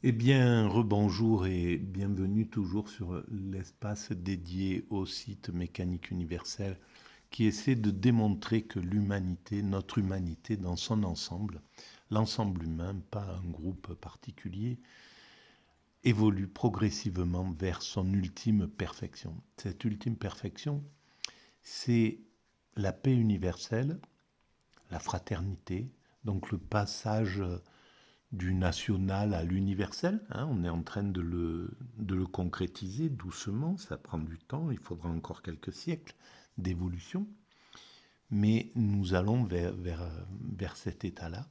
Eh bien, rebonjour et bienvenue toujours sur l'espace dédié au site Mécanique universelle qui essaie de démontrer que l'humanité, notre humanité dans son ensemble, l'ensemble humain, pas un groupe particulier, évolue progressivement vers son ultime perfection. Cette ultime perfection, c'est la paix universelle, la fraternité, donc le passage du national à l'universel. Hein, on est en train de le concrétiser doucement, ça prend du temps, il faudra encore quelques siècles d'évolution, mais nous allons vers cet état-là.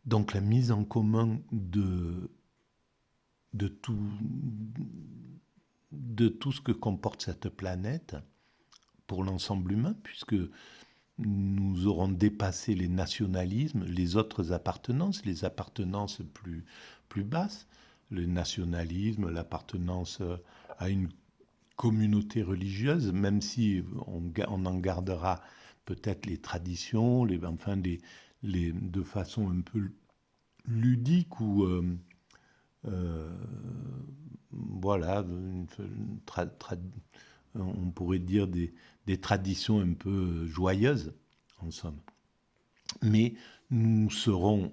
Donc la mise en commun de, tout, de tout ce que comporte cette planète pour l'ensemble humain, puisque nous aurons dépassé les nationalismes, les autres appartenances, les appartenances plus basses, le nationalisme, l'appartenance à une communauté religieuse, même si on en gardera peut-être les traditions, de façon un peu ludique ou euh, voilà, on pourrait dire des traditions un peu joyeuses, en somme. Mais nous serons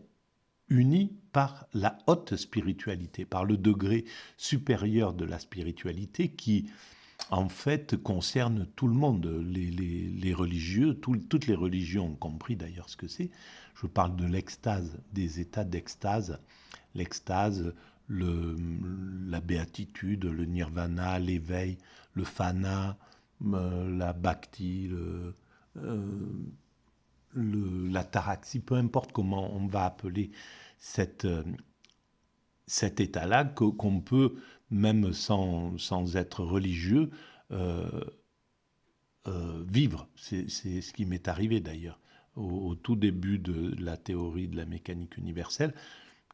unis par la haute spiritualité, par le degré supérieur de la spiritualité qui, en fait, concerne tout le monde, les religieux, toutes les religions ont compris d'ailleurs ce que c'est. Je parle de l'extase, des états d'extase, l'extase, la béatitude, le nirvana, l'éveil, le fana, la bhakti, euh, l'ataraxie, peu importe comment on va appeler cette, cet état-là, qu'on peut, même sans être religieux, euh, vivre. C'est ce qui m'est arrivé d'ailleurs. Au tout début de la théorie de la mécanique universelle,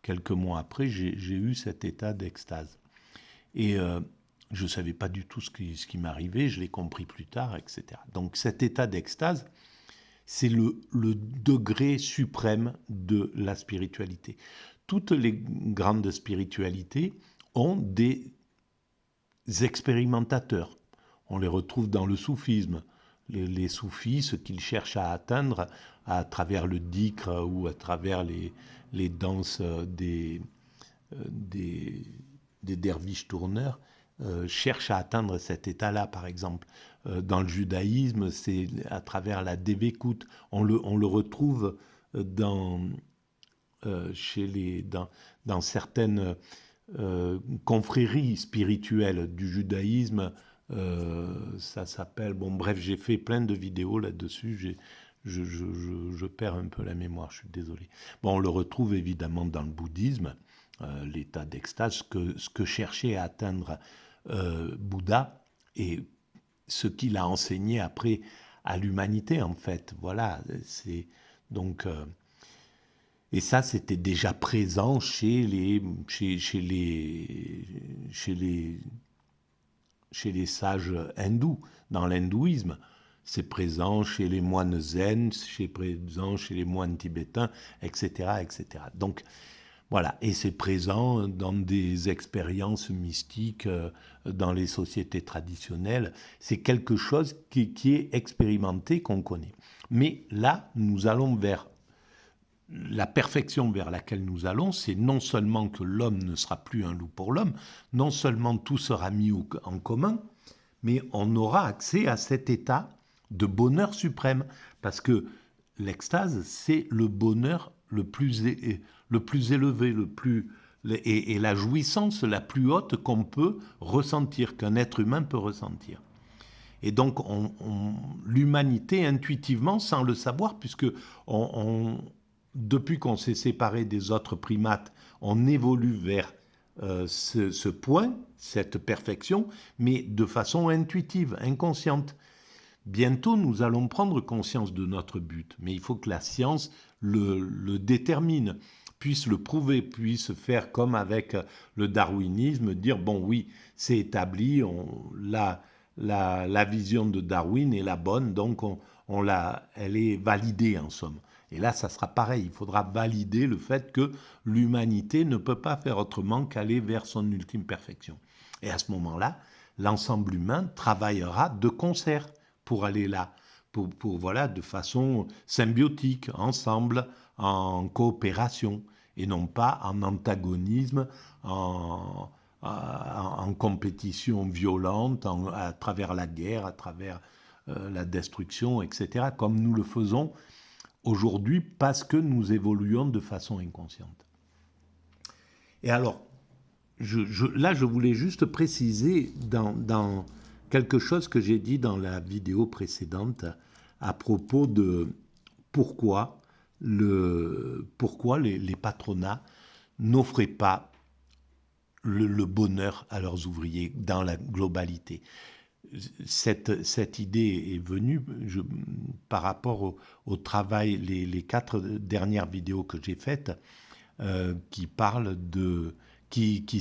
quelques mois après, j'ai eu cet état d'extase. Et je ne savais pas du tout ce qui m'arrivait, je l'ai compris plus tard, etc. Donc cet état d'extase, c'est le degré suprême de la spiritualité. Toutes les grandes spiritualités ont des expérimentateurs. On les retrouve dans le soufisme. Les soufis, ce qu'ils cherchent à atteindre à travers le dhikr ou à travers les danses des, des derviches tourneurs, cherchent à atteindre cet état-là, par exemple. Dans le judaïsme, c'est à travers la dévékout. On le retrouve dans, dans certaines confréries spirituelles du judaïsme. Ça s'appelle... Bon, bref, j'ai fait plein de vidéos là-dessus. Je perds un peu la mémoire, je suis désolé. Bon, on le retrouve évidemment dans le bouddhisme, l'état d'extase, ce que cherchait à atteindre Bouddha et ce qu'il a enseigné après à l'humanité, en fait. Voilà, c'est donc... et ça, c'était déjà présent chez les sages hindous, dans l'hindouisme. C'est présent chez les moines zen, c'est présent chez les moines tibétains, etc., etc. Donc, voilà, et c'est présent dans des expériences mystiques dans les sociétés traditionnelles. C'est quelque chose qui est expérimenté, qu'on connaît. Mais là, nous allons vers la perfection vers laquelle nous allons, c'est non seulement que l'homme ne sera plus un loup pour l'homme, non seulement tout sera mis en commun, mais on aura accès à cet état de bonheur suprême. Parce que l'extase, c'est le bonheur le plus élevé, et la jouissance la plus haute qu'on peut ressentir, qu'un être humain peut ressentir. Et donc, l'humanité, intuitivement, sans le savoir, puisque depuis qu'on s'est séparé des autres primates, on évolue vers ce point, cette perfection, mais de façon intuitive, inconsciente. Bientôt, nous allons prendre conscience de notre but, mais il faut que la science le détermine, puisse le prouver, puisse faire comme avec le darwinisme, dire, bon oui, c'est établi, la vision de Darwin est la bonne, donc elle est validée en somme. Et là, ça sera pareil. Il faudra valider le fait que l'humanité ne peut pas faire autrement qu'aller vers son ultime perfection. Et à ce moment-là, l'ensemble humain travaillera de concert pour aller là, voilà, de façon symbiotique, ensemble, en coopération, et non pas en antagonisme, en compétition violente, à travers la guerre, à travers la destruction, etc., comme nous le faisons aujourd'hui parce que nous évoluons de façon inconsciente. Et alors, là, je voulais juste préciser dans quelque chose que j'ai dit dans la vidéo précédente à propos de pourquoi les patronats n'offraient pas le bonheur à leurs ouvriers dans la globalité. Cette idée est venue par rapport au travail, les 4 dernières vidéos que j'ai faites, qui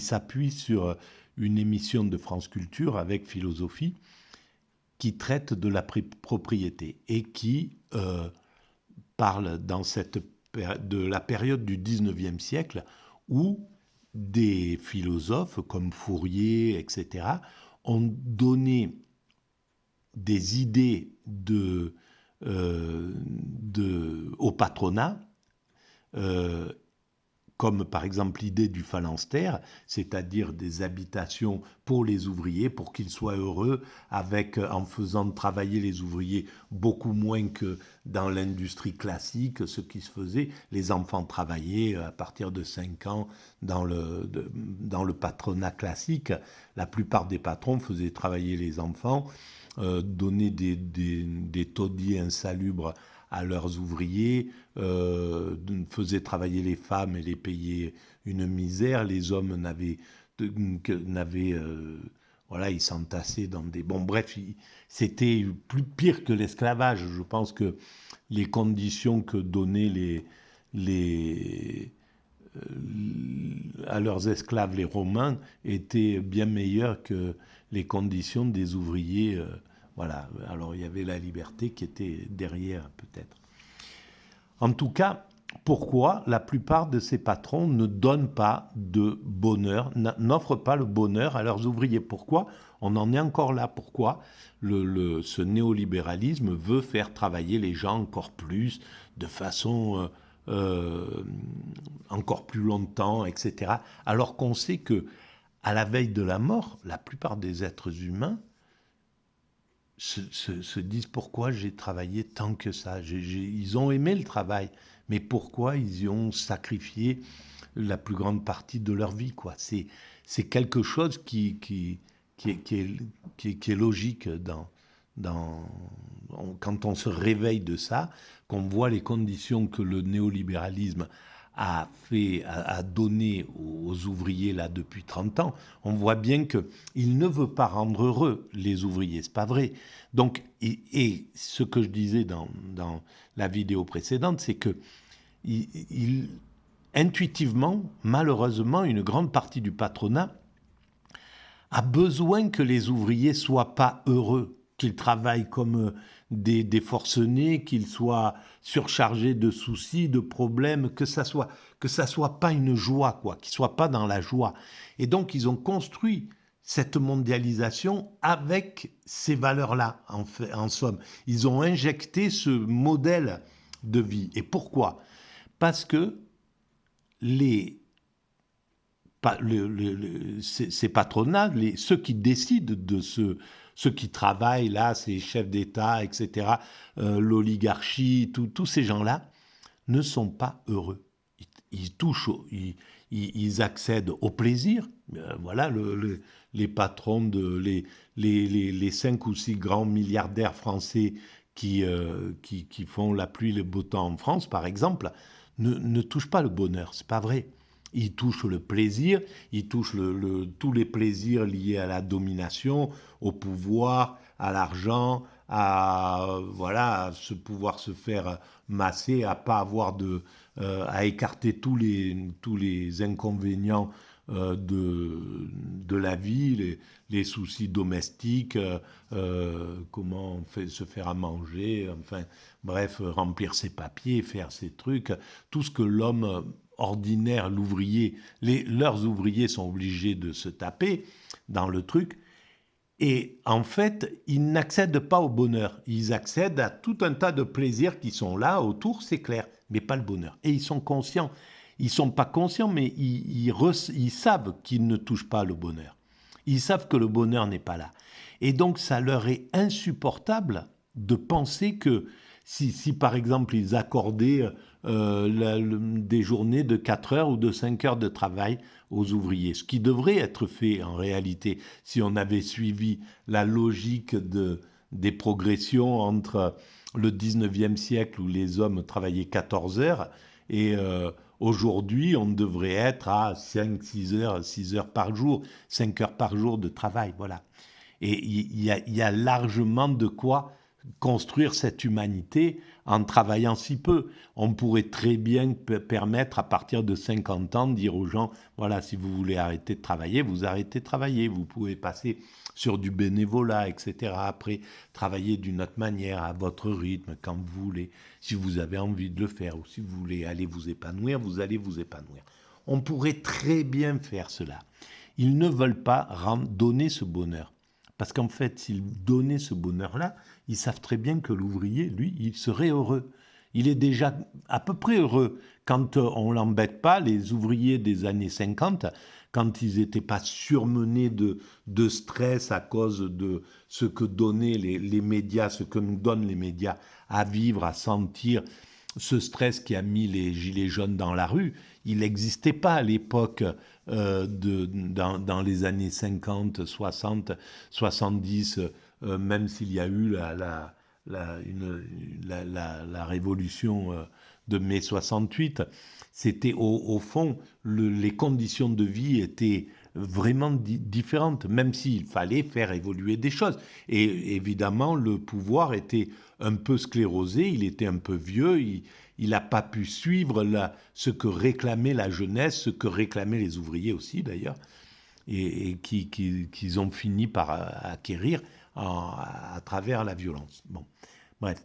s'appuient sur une émission de France Culture avec Philosophie, qui traite de la propriété et qui parle de la période du 19e siècle où des philosophes comme Fourier, etc., ont donné des idées au patronat, comme par exemple l'idée du phalanstère, c'est-à-dire des habitations pour les ouvriers, pour qu'ils soient heureux, en faisant travailler les ouvriers beaucoup moins que dans l'industrie classique, ce qui se faisait. Les enfants travaillaient à partir de 5 ans dans le patronat classique. La plupart des patrons faisaient travailler les enfants, donnaient des taudis insalubres à leurs ouvriers, faisaient travailler les femmes et les payaient une misère. Les hommes voilà, ils s'entassaient dans des... Bon, bref, c'était plus pire que l'esclavage. Je pense que les conditions que donnaient à leurs esclaves les Romains étaient bien meilleures que les conditions des ouvriers. Voilà, alors il y avait la liberté qui était derrière peut-être. En tout cas, pourquoi la plupart de ces patrons ne donnent pas de bonheur, n'offrent pas le bonheur à leurs ouvriers? Pourquoi on en est encore là? Pourquoi ce néolibéralisme veut faire travailler les gens encore plus, de façon encore plus longtemps, etc. Alors qu'on sait que, à la veille de la mort, la plupart des êtres humains se disent pourquoi j'ai travaillé tant que ça. Ils ont aimé le travail, mais pourquoi ils y ont sacrifié la plus grande partie de leur vie, quoi. C'est quelque chose qui est logique quand on se réveille de ça, qu'on voit les conditions que le néolibéralisme a donné aux ouvriers là depuis 30 ans, on voit bien qu'il ne veut pas rendre heureux les ouvriers, c'est pas vrai. Donc, et ce que je disais dans la vidéo précédente, c'est que intuitivement, malheureusement, une grande partie du patronat a besoin que les ouvriers soient pas heureux, qu'ils travaillent comme des forcenés, qu'ils soient surchargés de soucis, de problèmes, que ça soit pas une joie, quoi, qu'ils soient pas dans la joie. Et donc ils ont construit cette mondialisation avec ces valeurs-là, en somme. Ils ont injecté ce modèle de vie. Et pourquoi? Parce que ces patronats, ceux qui décident de ceux qui travaillent là, ces chefs d'État, etc., l'oligarchie, tous ces gens-là, ne sont pas heureux. Ils accèdent au plaisir. Voilà, les patrons, les 5 ou 6 grands milliardaires français qui font la pluie et le beau temps en France, par exemple, ne touchent pas le bonheur. C'est pas vrai. Ils touchent le plaisir, ils touchent tous les plaisirs liés à la domination, au pouvoir, à l'argent, à pouvoir se faire masser, à pas avoir à écarter tous les inconvénients de la vie, les soucis domestiques, comment se faire à manger, enfin bref, remplir ses papiers, faire ses trucs, tout ce que l'homme ordinaire, l'ouvrier, leurs ouvriers sont obligés de se taper dans le truc. Et en fait, ils n'accèdent pas au bonheur. Ils accèdent à tout un tas de plaisirs qui sont là autour, c'est clair, mais pas le bonheur. Et ils sont conscients. Ils ne sont pas conscients, mais ils savent qu'ils ne touchent pas le bonheur. Ils savent que le bonheur n'est pas là. Et donc, ça leur est insupportable de penser que si par exemple, ils accordaient des journées de 4 heures ou de 5 heures de travail aux ouvriers, ce qui devrait être fait en réalité si on avait suivi la logique des progressions entre le 19e siècle où les hommes travaillaient 14 heures et aujourd'hui on devrait être à 5, 6 heures par jour, 5 heures par jour de travail, voilà. Et il y a largement de quoi construire cette humanité en travaillant si peu. On pourrait très bien permettre, à partir de 50 ans, de dire aux gens, voilà, si vous voulez arrêter de travailler, vous arrêtez de travailler. Vous pouvez passer sur du bénévolat, etc. Après, travailler d'une autre manière, à votre rythme, quand vous voulez. Si vous avez envie de le faire ou si vous voulez aller vous épanouir, vous allez vous épanouir. On pourrait très bien faire cela. Ils ne veulent pas donner ce bonheur. Parce qu'en fait, s'ils donnaient ce bonheur-là, ils savent très bien que l'ouvrier, lui, il serait heureux. Il est déjà à peu près heureux quand on ne l'embête pas. Les ouvriers des années 50, quand ils n'étaient pas surmenés de stress à cause de ce que donnaient les médias, ce que nous donnent les médias à vivre, à sentir, ce stress qui a mis les gilets jaunes dans la rue, il n'existait pas à l'époque dans les années 50, 60, 70, même s'il y a eu la révolution de mai 68. C'était au fond, les conditions de vie étaient vraiment différentes, même s'il fallait faire évoluer des choses. Et évidemment, le pouvoir était un peu sclérosé, il était un peu vieux, il n'a pas pu suivre ce que réclamait la jeunesse, ce que réclamaient les ouvriers aussi d'ailleurs, et qu'ils ont fini par acquérir à travers la violence. Bon, bref.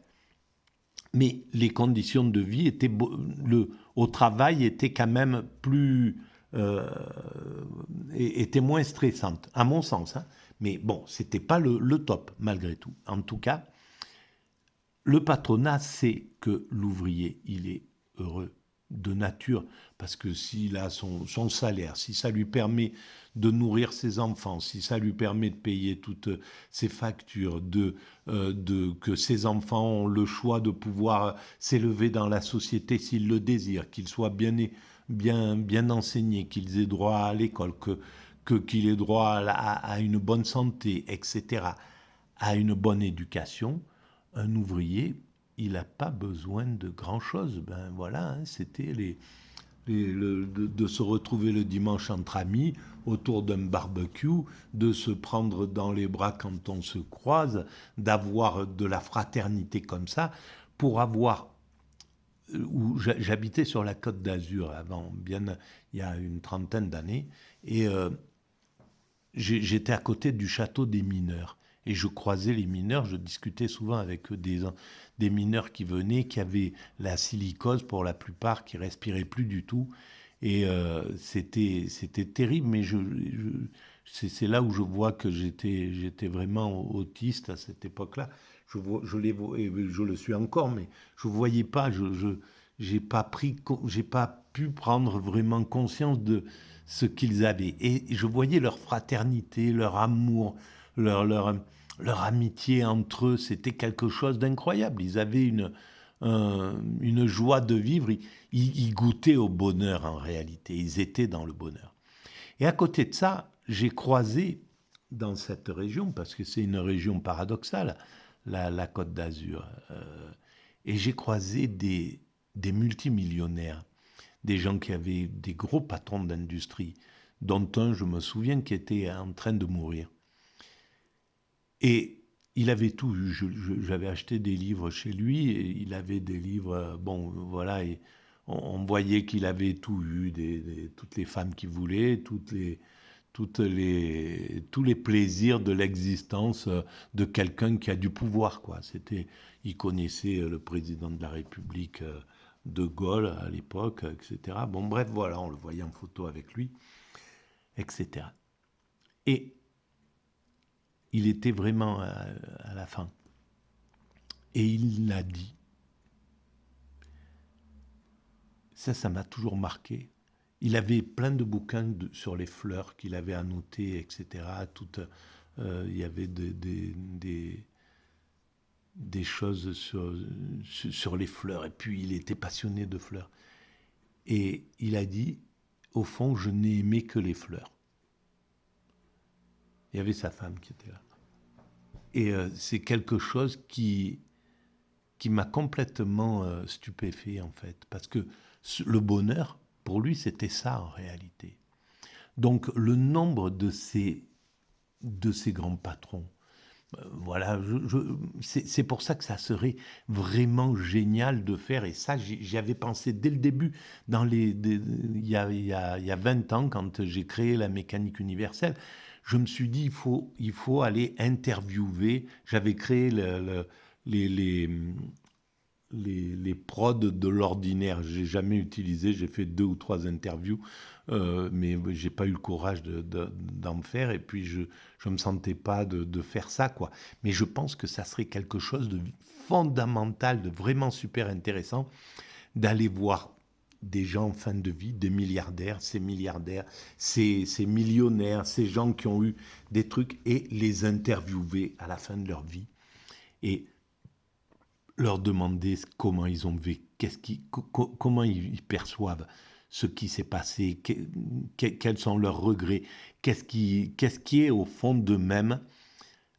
Mais les conditions de vie au travail étaient quand même étaient moins stressantes, à mon sens. Hein. Mais bon, c'était pas le top malgré tout. En tout cas, le patronat sait que l'ouvrier, il est heureux de nature, parce que s'il a son salaire, si ça lui permet de nourrir ses enfants, si ça lui permet de payer toutes ses factures, que ses enfants ont le choix de pouvoir s'élever dans la société s'ils le désirent, qu'ils soient bien enseignés, qu'ils aient droit à l'école, qu'il ait droit à une bonne santé, etc., à une bonne éducation, un ouvrier, il n'a pas besoin de grand-chose. Ben voilà, hein, c'était de se retrouver le dimanche entre amis autour d'un barbecue, de se prendre dans les bras quand on se croise, d'avoir de la fraternité comme ça, pour avoir... Où j'habitais sur la Côte d'Azur avant, bien il y a une trentaine d'années, et j'étais à côté du château des mineurs. Et je croisais les mineurs, je discutais souvent avec eux, des mineurs qui venaient, qui avaient la silicose pour la plupart, qui respiraient plus du tout. Et c'était terrible, mais c'est là où je vois que j'étais vraiment autiste à cette époque-là. Je le suis encore, mais je ne voyais pas, j'ai pas pu prendre vraiment conscience de ce qu'ils avaient. Et je voyais leur fraternité, leur amour, leur amitié entre eux, c'était quelque chose d'incroyable. Ils avaient une joie de vivre, ils goûtaient au bonheur en réalité, ils étaient dans le bonheur. Et à côté de ça, j'ai croisé dans cette région, parce que c'est une région paradoxale, la Côte d'Azur, et j'ai croisé des multimillionnaires, des gens qui avaient des gros patrons d'industrie, dont un, je me souviens, qui était en train de mourir. Et il avait tout eu. J'avais acheté des livres chez lui, et il avait des livres, bon, voilà, et on voyait qu'il avait tout eu, toutes les femmes qu'il voulait, tous les plaisirs de l'existence de quelqu'un qui a du pouvoir, quoi. Il connaissait le président de la République, De Gaulle à l'époque, etc. Bon, bref, voilà, on le voyait en photo avec lui, etc. Et il était vraiment à la fin. Et il l'a dit. Ça m'a toujours marqué. Il avait plein de bouquins sur les fleurs qu'il avait annotés, etc. Il y avait des choses sur les fleurs. Et puis, il était passionné de fleurs. Et il a dit, au fond, je n'ai aimé que les fleurs. Il y avait sa femme qui était là. Et c'est quelque chose qui m'a complètement stupéfait, en fait. Parce que le bonheur, pour lui, c'était ça, en réalité. Donc, le nombre de ces grands patrons, voilà, c'est pour ça que ça serait vraiment génial de faire. Et ça, j'y avais pensé dès le début, il y a 20 ans, quand j'ai créé la mécanique universelle. Je me suis dit, il faut aller interviewer. J'avais créé les prods de l'ordinaire. J'ai jamais utilisé, j'ai fait 2 ou 3 interviews, mais j'ai pas eu le courage d'en faire, et puis je me sentais pas de faire ça, quoi. Mais je pense que ça serait quelque chose de fondamental, de vraiment super intéressant, d'aller voir des gens en fin de vie, des milliardaires, ces millionnaires, ces gens qui ont eu des trucs, et les interviewer à la fin de leur vie, et leur demander comment ils ont vécu, comment ils perçoivent ce qui s'est passé, quels sont leurs regrets, qu'est-ce qui est au fond d'eux-mêmes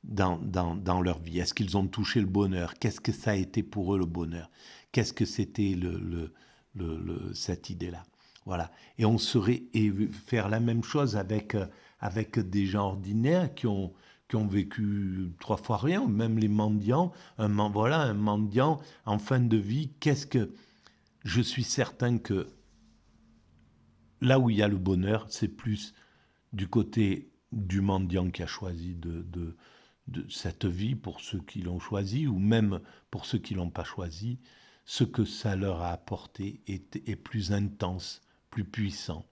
dans leur vie. Est-ce qu'ils ont touché le bonheur? Qu'est-ce que ça a été pour eux, le bonheur? Qu'est-ce que c'était cette idée-là? Voilà. Et on saurait faire la même chose avec des gens ordinaires qui ont vécu 3 fois rien, même les mendiants. Un mendiant en fin de vie, je suis certain que là où il y a le bonheur, c'est plus du côté du mendiant qui a choisi de cette vie, pour ceux qui l'ont choisi, ou même pour ceux qui ne l'ont pas choisi. Ce que ça leur a apporté est plus intense, plus puissant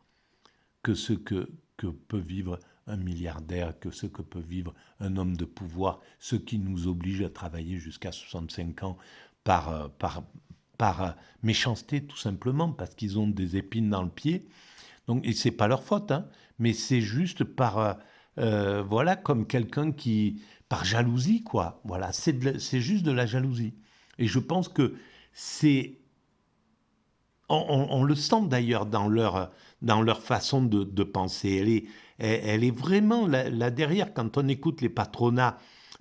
que ce que peut vivre un milliardaire, que ce que peut vivre un homme de pouvoir, ce qui nous oblige à travailler jusqu'à 65 ans par méchanceté, tout simplement, parce qu'ils ont des épines dans le pied. Donc, et c'est pas leur faute, hein, mais c'est juste voilà, comme quelqu'un par jalousie, quoi. Voilà, c'est juste de la jalousie. Et je pense que on le sent d'ailleurs dans leur façon de penser. Elle est vraiment là derrière. Quand on écoute les patronats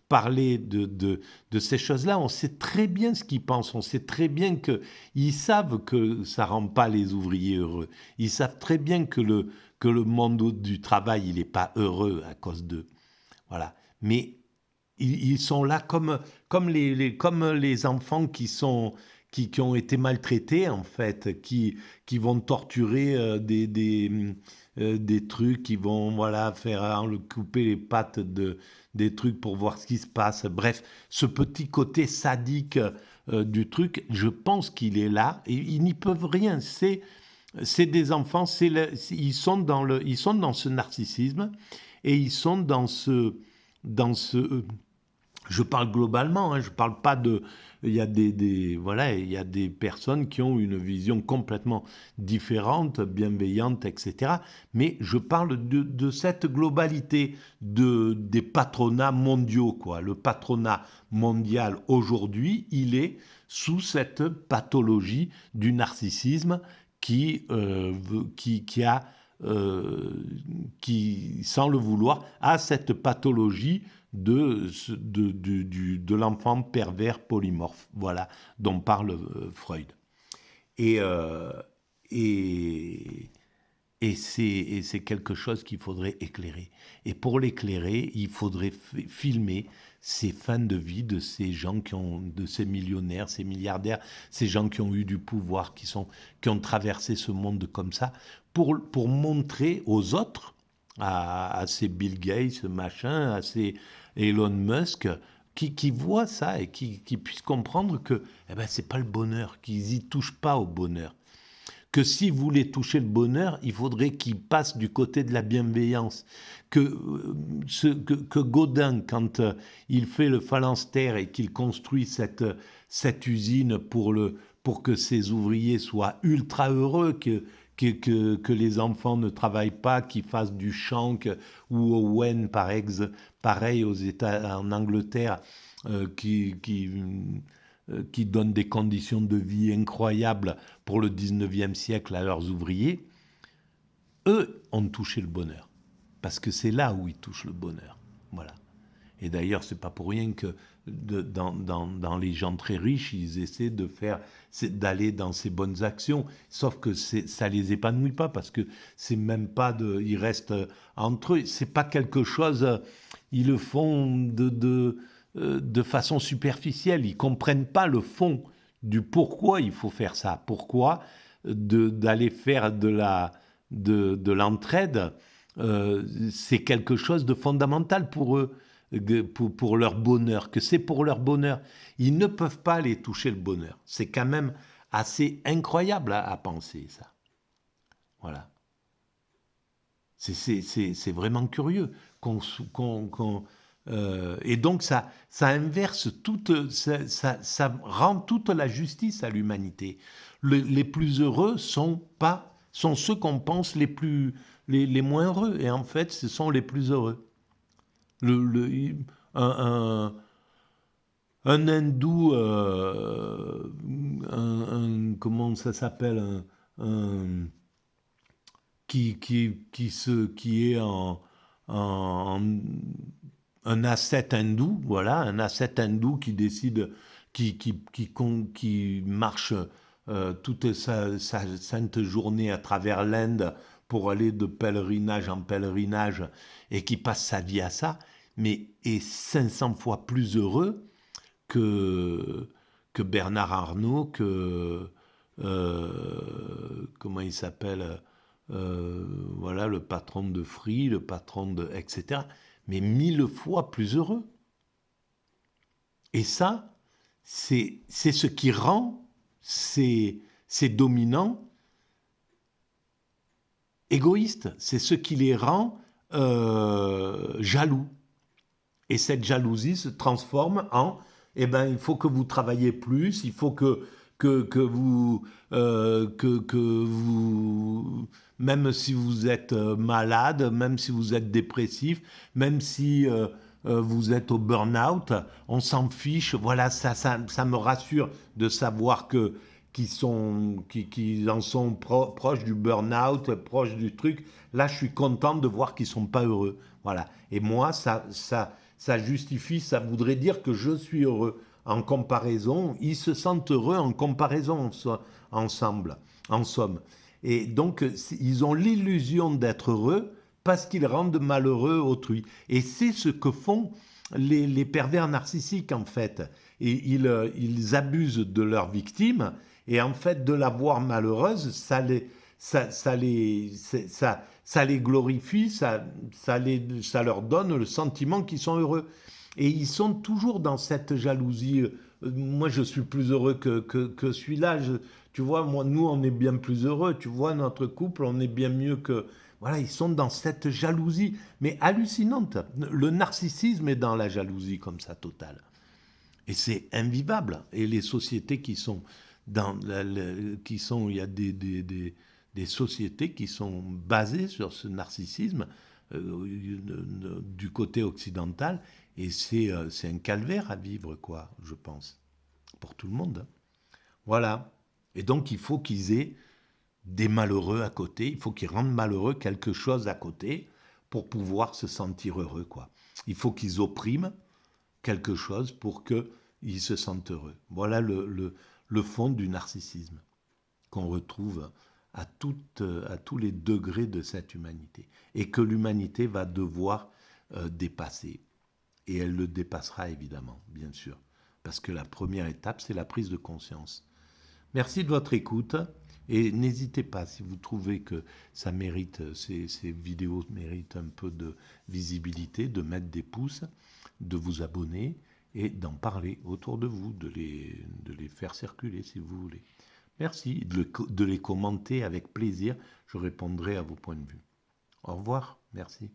parler de ces choses-là, on sait très bien ce qu'ils pensent. On sait très bien qu'ils savent que ça ne rend pas les ouvriers heureux. Ils savent très bien que le monde du travail, il n'est pas heureux à cause d'eux. Voilà. Mais ils sont là comme les enfants qui ont été maltraités, en fait, qui vont torturer des trucs, qui vont couper les pattes des trucs pour voir ce qui se passe. Bref, ce petit côté sadique du truc, je pense qu'il est là, et ils n'y peuvent rien. C'est des enfants, ils sont dans ce narcissisme, et ils sont dans ce je parle globalement, hein, je parle pas de. Il y a il y a des personnes qui ont une vision complètement différente, bienveillante, etc. Mais je parle de cette globalité des patronats mondiaux, quoi. Le patronat mondial aujourd'hui, il est sous cette pathologie du narcissisme qui sans le vouloir, a cette pathologie de l'enfant pervers polymorphe, voilà, dont parle Freud. Et Et c'est quelque chose qu'il faudrait éclairer. Et pour l'éclairer, il faudrait filmer ces fins de vie de ces gens de ces millionnaires, ces milliardaires, ces gens qui ont eu du pouvoir, qui ont traversé ce monde comme ça, pour montrer aux autres, à ces Bill Gates, machin, à ces Elon Musk, qui voient ça et qui puissent comprendre que c'est pas le bonheur, qu'ils y touchent pas au bonheur, que s'il voulait toucher le bonheur, il faudrait qu'il passe du côté de la bienveillance. Que Gaudin, quand il fait le phalanstère et qu'il construit cette usine pour que ses ouvriers soient ultra heureux, que les enfants ne travaillent pas, qu'ils fassent du chant, ou Owen, pareil en Angleterre, qui donnent des conditions de vie incroyables pour le 19e siècle à leurs ouvriers, eux ont touché le bonheur. Parce que c'est là où ils touchent le bonheur. Voilà. Et d'ailleurs, c'est pas pour rien que dans les gens très riches, ils essaient d'aller dans ces bonnes actions. Sauf que ça les épanouit pas parce que c'est même pas ils restent entre eux. C'est pas quelque chose. Ils le font de façon superficielle. Ils comprennent pas le fond du pourquoi il faut faire ça. Pourquoi d'aller faire de l'entraide, c'est quelque chose de fondamental pour eux, pour leur bonheur, que c'est pour leur bonheur. Ils ne peuvent pas aller toucher le bonheur. C'est quand même assez incroyable à penser, ça. Voilà. C'est vraiment curieux. Et donc, ça inverse ça rend toute la justice à l'humanité. Les plus heureux sont ceux qu'on pense les moins heureux. Et en fait, ce sont les plus heureux. Un, un, un hindou, comment ça s'appelle, un- qui est en, un ascète hindou, voilà, un ascète hindou qui décide, qui marche toute sa sainte journée à travers l'Inde pour aller de pèlerinage en pèlerinage et qui passe sa vie à ça, mais est 500 fois plus heureux que Bernard Arnault, comment il s'appelle, voilà, le patron de Free, le patron etc. Mais 1000 fois plus heureux. Et ça, c'est ce qui rend ces dominants égoïstes. C'est ce qui les rend jaloux. Et cette jalousie se transforme en il faut que vous travaillez plus, il faut que vous, même si vous êtes malade, même si vous êtes dépressif, même si vous êtes au burn-out, on s'en fiche. Voilà, ça me rassure de savoir qu'ils en sont proches du burn-out, proches du truc. Là, je suis content de voir qu'ils sont pas heureux. Voilà. Et moi, ça justifie, ça voudrait dire que je suis heureux. En comparaison, ils se sentent heureux en comparaison ensemble, en somme. Et donc, ils ont l'illusion d'être heureux parce qu'ils rendent malheureux autrui. Et c'est ce que font les pervers narcissiques, en fait. Et ils abusent de leurs victimes, et en fait, de la voir malheureuse, ça les glorifie, ça leur donne le sentiment qu'ils sont heureux. Et ils sont toujours dans cette jalousie. Moi, je suis plus heureux que celui-là. Tu vois, nous, on est bien plus heureux. Tu vois, notre couple, on est bien mieux que... Voilà, ils sont dans cette jalousie, mais hallucinante. Le narcissisme est dans la jalousie comme ça, totale. Et c'est invivable. Et les sociétés il y a des sociétés qui sont basées sur ce narcissisme du côté occidental, et c'est un calvaire à vivre, quoi, je pense, pour tout le monde. Voilà. Et donc, il faut qu'ils aient des malheureux à côté, il faut qu'ils rendent malheureux quelque chose à côté pour pouvoir se sentir heureux, quoi. Il faut qu'ils oppriment quelque chose pour qu'ils se sentent heureux. Voilà le fond du narcissisme qu'on retrouve à tous les degrés de cette humanité. Et que l'humanité va devoir dépasser. Et elle le dépassera évidemment, bien sûr. Parce que la première étape, c'est la prise de conscience. Merci de votre écoute. Et n'hésitez pas, si vous trouvez que ça mérite, ces vidéos méritent un peu de visibilité, de mettre des pouces, de vous abonner et d'en parler autour de vous, de les faire circuler si vous voulez. Merci, de les commenter avec plaisir. Je répondrai à vos points de vue. Au revoir, merci.